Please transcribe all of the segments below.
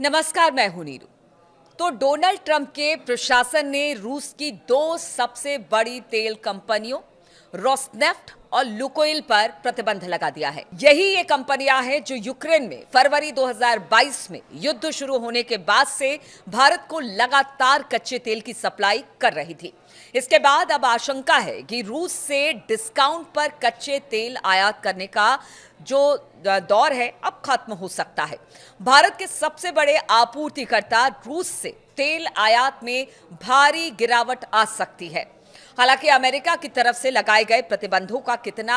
नमस्कार, मैं हूं नीरू। तो डोनाल्ड ट्रंप के प्रशासन ने रूस की दो सबसे बड़ी तेल कंपनियों रोसनेफ्ट और लुकोइल पर प्रतिबंध लगा दिया है। यही ये कंपनियां हैं जो यूक्रेन में फरवरी 2022 में युद्ध शुरू होने के बाद से भारत को लगातार कच्चे तेल की सप्लाई कर रही थी। इसके बाद अब आशंका है कि रूस से डिस्काउंट पर कच्चे तेल आयात करने का जो दौर है अब खत्म हो सकता है। भारत के सबसे बड़े आपूर्तिकर्ता रूस से तेल आयात में भारी गिरावट आ सकती है। हालांकि अमेरिका की तरफ से लगाए गए प्रतिबंधों का कितना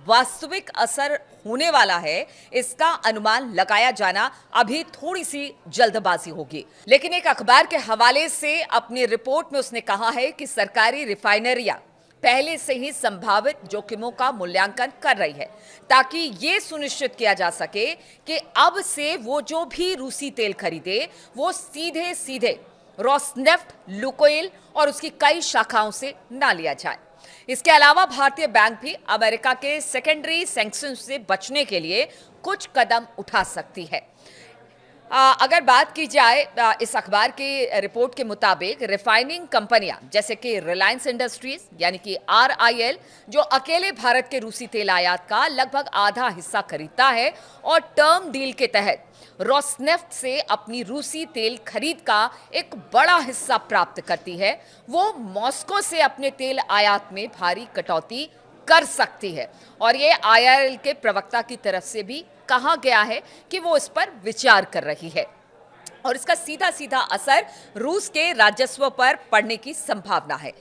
वास्तविक असर होने वाला है, इसका अनुमान लगाया जाना अभी थोड़ी सी जल्दबाजी होगी। लेकिन एक अखबार के हवाले से अपनी रिपोर्ट में उसने कहा है कि सरकारी रिफाइनरियां पहले से ही संभावित जोखिमों का मूल्यांकन कर रही है, ताकि यह सुनिश्चित किया जा सके कि अब से वो जो भी रूसी तेल खरीदे वो सीधे सीधे रोसनेफ्ट, लुकोइल और उसकी कई शाखाओं से ना लिया जाए। इसके अलावा भारतीय बैंक भी अमेरिका के सेकेंडरी सैंक्शन से बचने के लिए कुछ कदम उठा सकती है। अगर बात की जाए इस अखबार की रिपोर्ट के मुताबिक रिफाइनिंग कंपनियां जैसे कि रिलायंस इंडस्ट्रीज यानी कि RIL, जो अकेले भारत के रूसी तेल आयात का लगभग आधा हिस्सा खरीदता है और टर्म डील के तहत रोसनेफ्ट से अपनी रूसी तेल खरीद का एक बड़ा हिस्सा प्राप्त करती है, वो मॉस्को से अपने तेल आयात में भारी कटौती कर सकती है। और ये IRL के प्रवक्ता की तरफ से भी कहा गया है कि वो इस पर विचार कर रही है और इसका सीधा सीधा असर रूस के राजस्व पर पड़ने की संभावना है।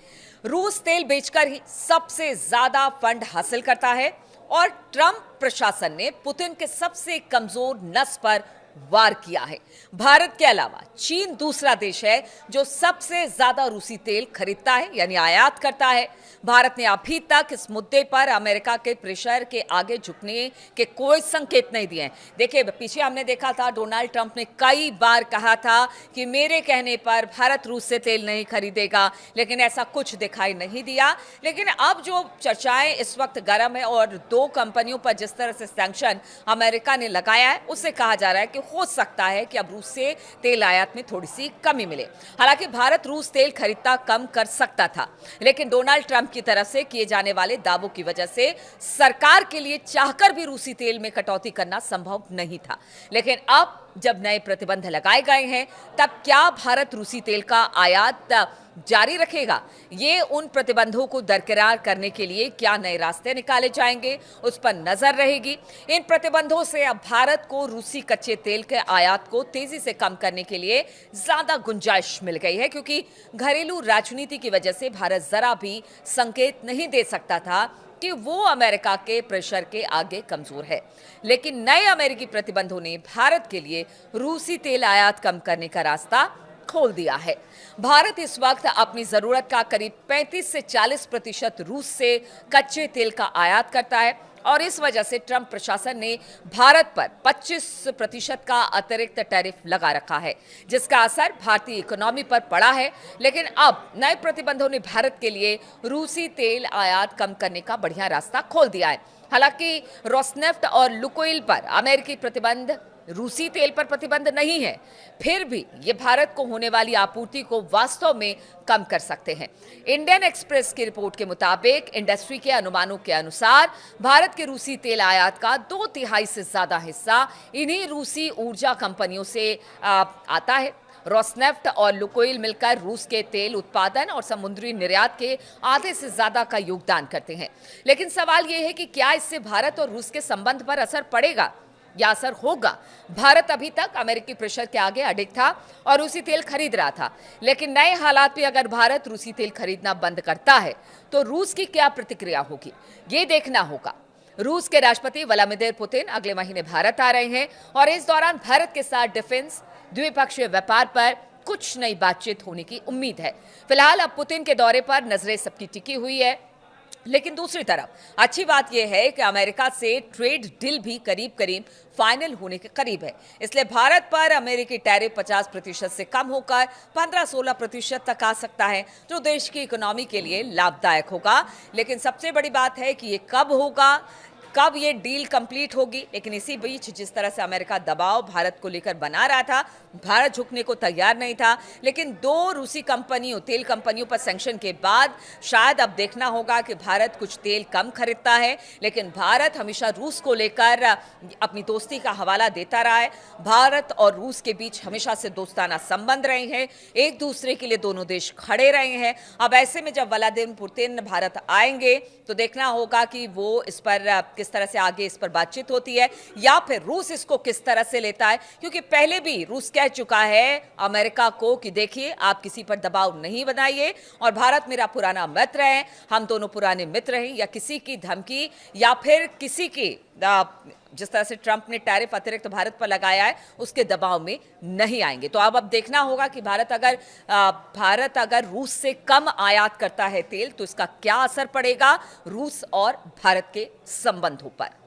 रूस तेल बेचकर ही सबसे ज्यादा फंड हासिल करता है और ट्रंप प्रशासन ने पुतिन के सबसे कमजोर नस पर वार किया है। भारत के अलावा चीन दूसरा देश है जो सबसे ज्यादा रूसी तेल खरीदता है यानी आयात करता है। भारत ने अभी तक इस मुद्दे पर अमेरिका के प्रेशर के आगे झुकने के कोई संकेत नहीं दिए हैं। देखिए, पीछे हमने देखा था डोनाल्ड ट्रंप ने कई बार कहा था कि मेरे कहने पर भारत रूस से तेल नहीं खरीदेगा, लेकिन ऐसा कुछ दिखाई नहीं दिया। लेकिन अब जो चर्चाएं इस वक्त गर्म है और दो कंपनियों पर जिस तरह से सैंक्शन अमेरिका ने लगाया है, उससे कहा जा रहा है कि हो सकता है कि अब रूस से तेल आयात में थोड़ी सी कमी मिले। हालांकि भारत रूस तेल खरीदता कम कर सकता था, लेकिन डोनाल्ड ट्रंप की तरफ से किए जाने वाले दावों की वजह से सरकार के लिए चाहकर भी रूसी तेल में कटौती करना संभव नहीं था। लेकिन अब जब नए प्रतिबंध लगाए गए हैं, तब क्या भारत रूसी तेल का आयात जारी रखेगा? ये उन प्रतिबंधों को दरकिरार करने के लिए क्या नए रास्ते निकाले जाएंगे, उस पर नजर रहेगी। इन प्रतिबंधों से अब भारत को रूसी कच्चे तेल के आयात को तेजी से कम करने के लिए ज्यादा गुंजाइश मिल गई है, क्योंकि घरेलू राजनीति की वजह से भारत जरा भी संकेत नहीं दे सकता था कि वो अमेरिका के प्रेशर के आगे कमजोर है। लेकिन नए अमेरिकी प्रतिबंधों ने भारत के लिए रूसी तेल आयात कम करने का रास्ता खोल दिया है। भारत इस वक्त अपनी जरूरत का करीब 35 से 40% रूस से कच्चे तेल का आयात करता है और इस वजह से ट्रंप प्रशासन ने भारत पर 25% का अतिरिक्त टैरिफ लगा रखा है, जिसका असर भारतीय इकोनॉमी पर पड़ा है। लेकिन अब नए प्रतिबंधों ने भारत के लिए रूसी तेल आयात कम करने का बढ़िया रास्ता खोल दिया है। हालांकि रोसनेफ्ट और लुकोइल पर अमेरिकी प्रतिबंध रूसी तेल पर प्रतिबंध नहीं है, फिर भी ये भारत को होने वाली आपूर्ति को वास्तव में कम कर सकते हैं। इंडियन एक्सप्रेस की रिपोर्ट के मुताबिक इंडस्ट्री के अनुमानों के अनुसार भारत के रूसी तेल आयात का 2/3 से ज्यादा हिस्सा इन्हीं रूसी ऊर्जा कंपनियों से आता है। रोसनेफ्ट और लुकोइल मिलकर रूस के तेल उत्पादन और समुद्री निर्यात के आधे से ज्यादा का योगदान करते हैं। लेकिन सवाल यह है कि क्या इससे भारत और रूस के संबंध पर असर पड़ेगा या असर होगा? भारत अभी तक अमेरिकी प्रेशर के आगे अडिग था और रूसी तेल खरीद रहा था, लेकिन नए हालात में अगर भारत रूसी तेल खरीदना बंद करता है तो रूस की क्या प्रतिक्रिया होगी, ये देखना होगा। रूस के राष्ट्रपति व्लादिमीर पुतिन अगले महीने भारत आ रहे हैं और इस दौरान भारत के साथ डिफेंस, द्विपक्षीय व्यापार पर कुछ नई बातचीत होने की उम्मीद है। फिलहाल अब पुतिन के दौरे पर नजरें सबकी टिकी हुई है, लेकिन दूसरी तरफ अच्छी बात यह है कि अमेरिका से ट्रेड डील भी करीब करीब फाइनल होने के करीब है। इसलिए भारत पर अमेरिकी टैरिफ 50% से कम होकर 15-16% तक आ सकता है, जो देश की इकोनॉमी के लिए लाभदायक होगा। लेकिन सबसे बड़ी बात है कि ये कब होगा, कब ये डील कंप्लीट होगी। लेकिन इसी बीच जिस तरह से अमेरिका दबाव भारत को लेकर बना रहा था, भारत झुकने को तैयार नहीं था। लेकिन दो रूसी कंपनियों, तेल कंपनियों पर सैंक्शन के बाद शायद अब देखना होगा कि भारत कुछ तेल कम खरीदता है। लेकिन भारत हमेशा रूस को लेकर अपनी दोस्ती का हवाला देता रहा है। भारत और रूस के बीच हमेशा से दोस्ताना संबंध रहे हैं, एक दूसरे के लिए दोनों देश खड़े रहे हैं। अब ऐसे में जब व्लादिमीर पुतिन भारत आएंगे तो देखना होगा कि वो इस पर किस तरह से आगे इस पर बातचीत होती है, या फिर रूस इसको किस तरह से लेता है। क्योंकि पहले भी रूस कह चुका है अमेरिका को कि देखिए, आप किसी पर दबाव नहीं बनाइए, और भारत मेरा पुराना मित्र है, हम दोनों पुराने मित्र हैं, या किसी की धमकी या फिर किसी की जिस तरह से ट्रंप ने टैरिफ अतिरिक्त भारत पर लगाया है उसके दबाव में नहीं आएंगे। तो अब देखना होगा कि भारत अगर रूस से कम आयात करता है तेल तो इसका क्या असर पड़ेगा रूस और भारत के संबंधों पर।